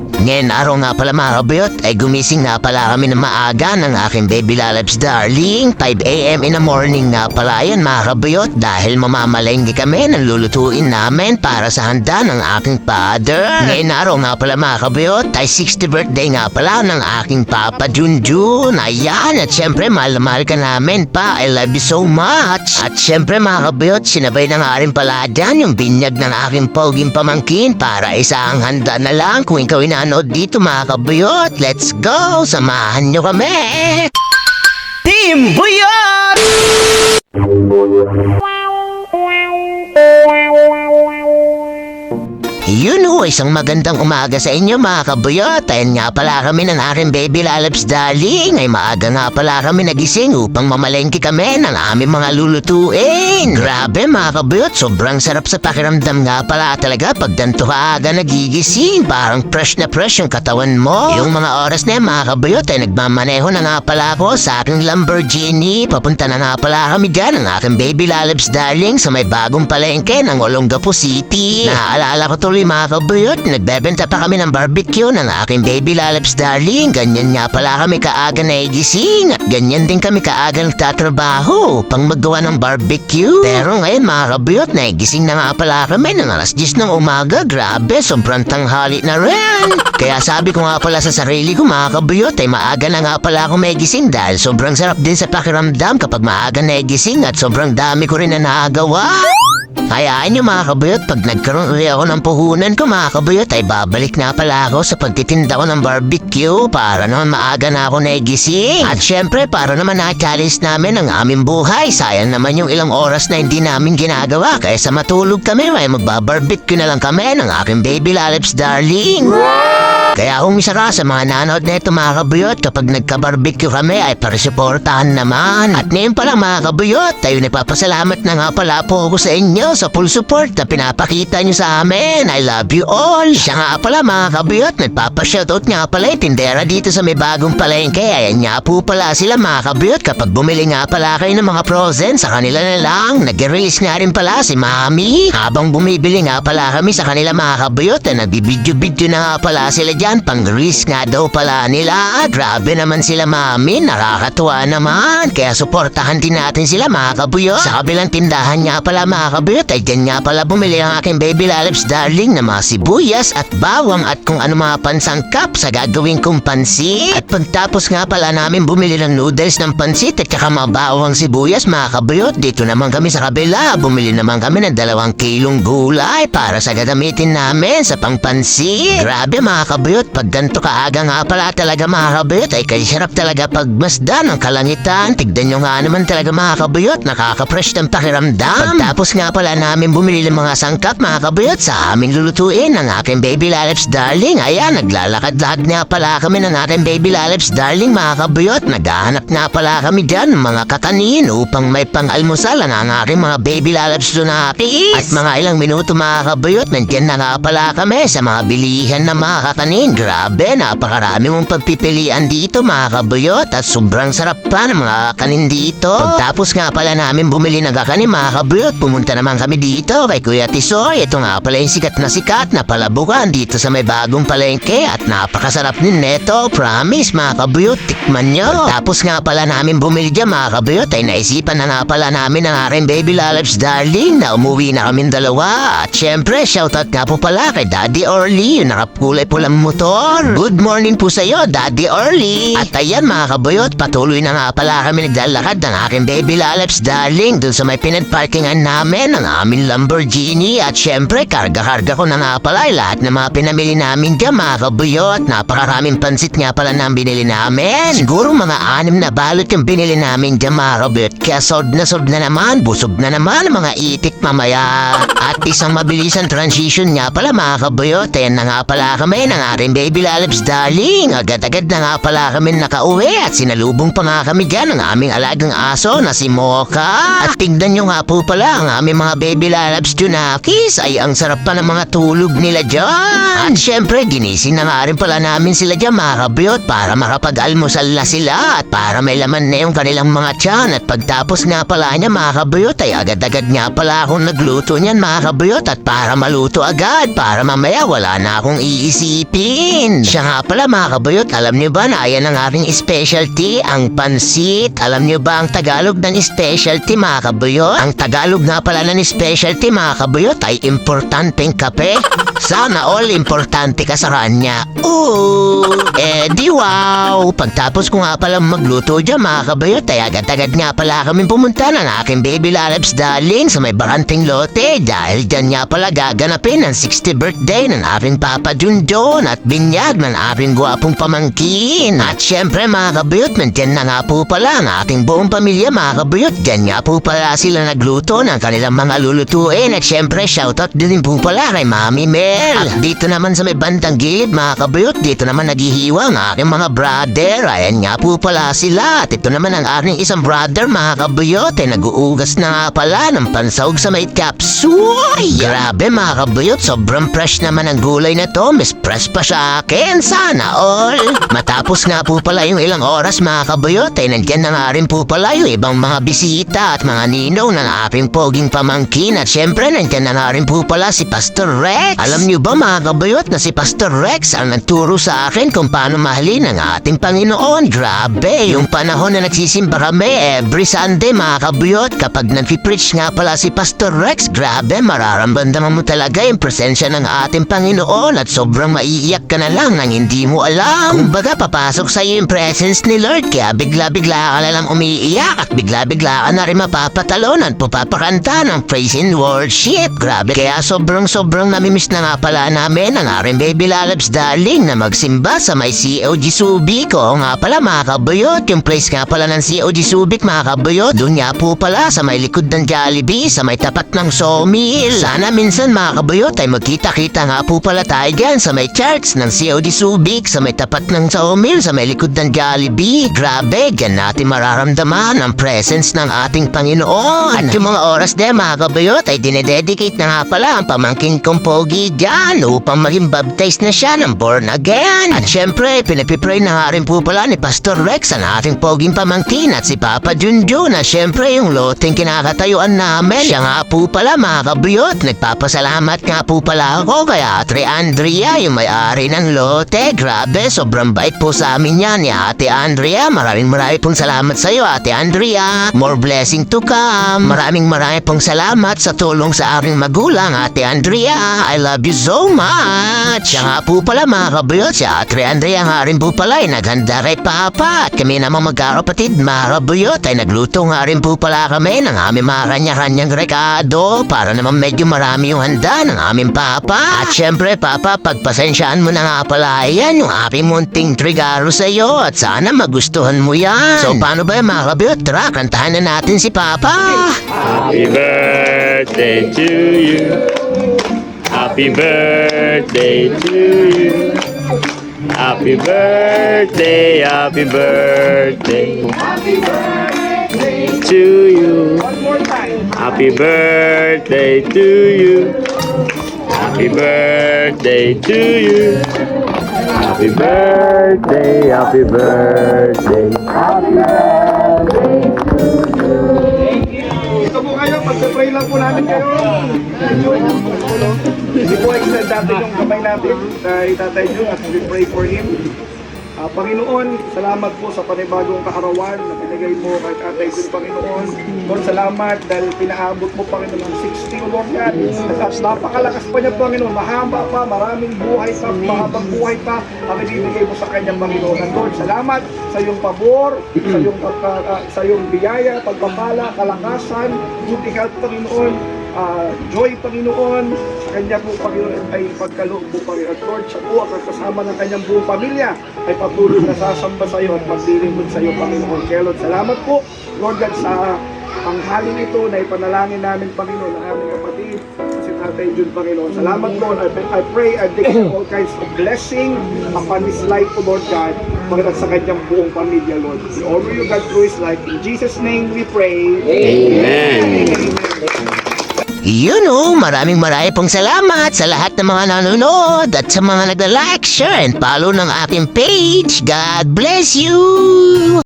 Ngayon araw nga pala mga kabuyot ay gumising nga pala kami ng maaga ng aking baby lalabs darling. 5 AM in the morning nga pala yan mga kabuyot dahil mamamalengke kami ng lulutuin namin para sa handa ng aking father. Ngayon araw nga pala mga kabuyot ay 60th birthday nga pala ng aking Papa Junjun. Ayan, at syempre mahal na mahal ka namin pa. I love you so much. At syempre mga kabuyot, sinabay na nga rin pala dyan yung binyag ng aking poging pamangkin para isang handa na lang kung ikaw inanood dito mga kabuyot. Let's go! Samahan nyo kami! Team Buyot! Yun ho, isang magandang umaga sa inyo mga kabuyot. Ayan nga pala kami ng aking baby lalabs darling. Ay maaga nga pala kami nagising upang mamalengke kami ng aming mga lulutuin. Grabe mga kabuyot, sobrang sarap sa pakiramdam nga pala talaga pag ganito ka aga nagigising. Parang fresh na fresh yung katawan mo. Yung mga oras na yan mga kabuyot ay nagmamaneho na nga pala ako sa aking Lamborghini. Papunta na nga pala kami dyan ng aking baby lalabs darling sa may bagong palengke ng Olongapo City. Naaalala ko tuloy mga kabuyot, nagbebenta pa kami ng barbecue ng aking baby lalabs darling. Ganyan nga pala kami kaaga na igising. At ganyan din kami kaaga nagtatrabaho pang magawa ng barbecue. Pero ngayon mga kabuyot, naigising na nga pala kami ng alas 10 ng umaga. Grabe, sobrang tanghali na rin. Kaya sabi ko nga pala sa sarili ko mga kabuyot, ay maaga na nga pala ako maigising dahil sobrang sarap din sa pakiramdam kapag maaga na igising at sobrang dami ko rin na nakagawa. Hayaan nyo mga kabuyot, pag nagkaroon ulit ako ng puhunan ko mga kabuyot, ay babalik na pala ako sa pagtitinda ko ng barbecue para naman maaga na ako naigising. At syempre para naman na-challenge namin ang aming buhay. Sayang naman yung ilang oras na hindi namin ginagawa. Kaya sa matulog kami, may magbabarbecue na lang kami ng aking baby lalabs darling. Kaya kung isa ka sa mga nanood na ito mga kabuyot, kapag nagka-barbecue kami ay parisuportahan naman. At ngayon pala mga kabuyot, tayo nagpapasalamat na nga pala po ako sa inyo sa full support na pinapakita nyo sa amin. I love you all. Siya nga pala mga kabuyot, nagpapashoutout nga pala tindera dito sa may bagong palengke. Ayan nga po pala sila mga kabuyot, kapag bumili nga pala kayo ng mga frozen sa kanila na lang. Nag-release nga rin pala si Mami. Habang bumibili nga pala kami sa kanila mga kabuyot, nagbibidyo-bidyo na nga pala sila dyan, pang-release nga daw pala nila. Grabe naman sila Mami, nakakatuwa naman. Kaya suportahan din natin sila mga kabuyot. Sa kabilang tindahan nga pala mga kabuyot, ay dyan nga pala bumili ang aking baby lalabs darling na mga sibuyas at bawang at kung ano mga pansangkap sa gagawin kong pansit. At pagtapos nga pala namin bumili ng noodles ng pansit at saka mga bawang sibuyas mga kabuyot, dito naman kami sa kabila, bumili naman kami ng 2 kilong gulay para sa gagamitin namin sa pangpansit. Grabe mga kabuyot, pag ganito kaaga nga pala talaga mga kabuyot, ay kasarap talaga pagmasdan ng kalangitan. Tignan nyo nga naman talaga mga kabuyot, nakaka-fresh ng pakiramdam. Pagtapos nga pala namin bumili ng mga sangkap mga kabuyot sa aming lulutuin ng aking baby lalabs darling. Ayan, naglalakad-lakad nga pala kami ng aking baby lalabs darling mga kabuyot. Naghahanap nga pala kami dyan ng mga kakanin upang may pang-almusal ang aking mga baby lalabs donakis. At mga ilang minuto mga kabuyot, nandyan na nga pala kami sa mga bilihan ng mga kakanin. Grabe, napakarami mong pagpipilian dito mga kabuyot at sobrang sarap pa ng mga kakanin dito. Pagtapos nga pala namin bumili ng kakanin mga kabuyot, pumunta naman kami dito kay Kuya Tisoy. Ito nga pala yung sikat na palabukan dito sa may bagong palengke at napakasarap din neto. Promise mga kabuyot, tikman nyo. Tapos nga pala namin bumili dyan mga kabuyot, ay naisipan na nga pala namin ang aking baby lalabs darling na umuwi na kami dalawa. At syempre, shoutout nga po pala kay Daddy Orly, yung nakakulay pulang motor. Good morning po sa iyo Daddy Orly. At ayan mga kabuyot, patuloy na nga pala kami naglalakad ng aking baby lalabs darling dun sa may pinagparkingan namin ng aming Lamborghini. At syempre, karga-karga ko na nga pala lahat ng mga pinamili namin dyan mga kabuyot. Napakaraming pansit nga pala na binili namin. Siguro mga 6 na balot yung binili namin dyan mga kabuyot. Kaya sod na naman, busog na naman ang mga itik mamaya. At isang mabilisang transition nga pala mga kabuyot. Ayan na nga pala kami ng aking baby lalabs darling. Agad-agad na nga pala kami nakauwi at sinalubong pa nga kami dyan ng aming alagang aso na si Mocha. At tignan nyo nga po pala ang aming mga baby lalabs junakis, ay ang sarap pa ng mga tulog nila dyan. At syempre, ginising na nga rin pala namin sila dyan mga kabuyot para makapag-almusal almusal na sila at para may laman na yung kanilang mga tiyan. At pagtapos nga pala niya mga kabuyot ay agad-agad nga pala akong nagluto niyan mga kabuyot. At para maluto agad, para mamaya wala na akong iisipin. Siya nga pala mga kabuyot, alam niyo ba na ayan ang aking specialty, ang pansit. Alam niyo ba ang Tagalog ng specialty mga kabuyot? Ang Tagalog nga pala ng specialty mga kabuyot ay importanteng kape. Sana all importante ka sa kanya. Ooh, di wow. Pagtapos ko nga pala magluto dyan mga kabayot ay agad-agad nga pala kami pumunta ng aking baby lalabs darling sa may bakanting lote dahil dyan nga pala gaganapin ang 60th birthday ng aking Papa Junjun at binyag ng aking gwapong pamangkin. At syempre mga kabayot, nandyan na nga po pala ang aking buong pamilya mga kabayot. Dyan nga po pala sila nagluto ng kanilang mga lulutuin at syempre shoutout din po pala kay Mami Mel. At dito naman sa may bandang gilid mga kabayot, dito naman naghihiwa ang aking mga brother. Ayan nga po pala sila. At ito naman ang aking isang brother mga kabayot ay nag-uugas na nga pala ng pansahog sa may kapsuy. Grabe mga kabayot, sobrang fresh naman ang gulay na to. Mas fresh pa sa akin, sana all. Matapos nga po pala yung ilang oras mga kabayot ay nandyan na nga rin po pala yung ibang mga bisita at mga ninong ng aking poging pamangkin. At syempre nandyan na nga rin po pala si Pastor Rex. Alam niyo ba mga kabayot na si Pastor Rex ang nagturo sa akin kung paano mahalin ang ating Panginoon. Grabe, yung panahon na nagsisimba kami every Sunday mga kabayot, kapag nag-preach nga pala si Pastor Rex, grabe, mararamdaman mo talaga yung presensya ng ating Panginoon at sobrang maiiyak ka na lang nang hindi mo alam. Kumbaga papasok sa iyo yung presence ni Lord kaya bigla-bigla ka na lang umiiyak at bigla-bigla ka na rin mapapatalon at pupapakanta ng praise and worship. Grabe, kaya sobrang namimiss na nga pala namin ang aring baby lalabs darling na magsimba sa may COG Subic. O nga pala mga kabayot, yung place nga pala ng COG Subic mga kabayot, doon nga po pala sa may likod ng Jollibee, sa may tapat ng sawmill. Sana minsan mga kabayot ay magkita-kita nga po pala tayo dyan sa may church ng COG Subic, sa may tapat ng sawmill, sa may likod ng Jollibee. Grabe, dyan natin mararamdaman ang presence ng ating Panginoon. At yung mga oras din mga kabayot ay dinededicate na nga pala ang pamangkin kong pogi dyan upang maging baptized na siya ng born again. At syempre, pinapipray na nga rin po pala ni Pastor Rex ang ating poging pamangkin at si Papa Junjun na syempre yung loteng kinakatayuan namin. Siya nga po pala mga kabayot, nagpapasalamat nga po pala ako kay Ate Andrea, yung may-ari ng lote. Grabe, sobrang bait po sa amin yan ni Ate Andrea. Maraming pong salamat sa iyo Ate Andrea. More blessing to come. Maraming pong salamat sa tulong sa aking magulang Ate Andrea. I love you so much. Siya nga po pala mga kabayot, si Ate Andrea nga rin po pala ay naghanda kay Papa. At kami namang magkakapatid mga kabayot ay nagluto nga rin po pala kami ng aming mga kanya-kanyang rekado para naman medyo marami yung handa ng aming Papa. At syempre Papa, pagpasensyaan mo na nga pala yan yung aking munting regalo sa iyo at sana magustuhan mo yan. So paano ba yung mga kabayot? Tara, kantahan na natin si Papa. Happy birthday to you. Happy birthday to you. Happy birthday, happy birthday. Happy birthday to you. Happy birthday to you. Happy birthday to you. Happy birthday, happy birthday. Happy birthday to you. Ito po kayo, pag-pray lang po namin kayo. Hindi po extend natin yung kamay natin kay Tatay Jun at we pray for him. Panginoon, salamat po sa panibagong kaarawan na pinagay mo kay Tatay Jun, Panginoon. Lord, salamat dahil pinaabot mo, Panginoon, ng 60, Lord God. At napakalakas pa niya, Panginoon. Mahaba pa, maraming buhay pa, mahabang buhay pa ang ibibigay mo sa kanyang, Panginoon. And Lord, salamat sa iyong pabor, sa iyong biyaya, pagpapala, kalakasan, good health, Panginoon. Joy, Panginoon, sa kanya po, Panginoon, ay pagkaloob po, Panginoon. At Lord, siya po ang kasama ng kanyang buong pamilya ay patuloy na sasamba sa iyo at magdilingkod sa iyo, Panginoon. Kaya Lord, salamat po, Lord God, sa panghaling ito na ipanalangin namin, Panginoon, ang aming kapatid, si Tatay Jun, Panginoon. Salamat, Lord. I pray, I declare all kinds of blessing upon his life, Lord God, Panginoon, sa kanyang buong pamilya, Lord. We honor you, God, through his life. In Jesus' name we pray. Amen. Amen. Yun o, maraming pong salamat sa lahat ng mga nanonood at sa mga nagla-like, share, and follow ng aking page. God bless you!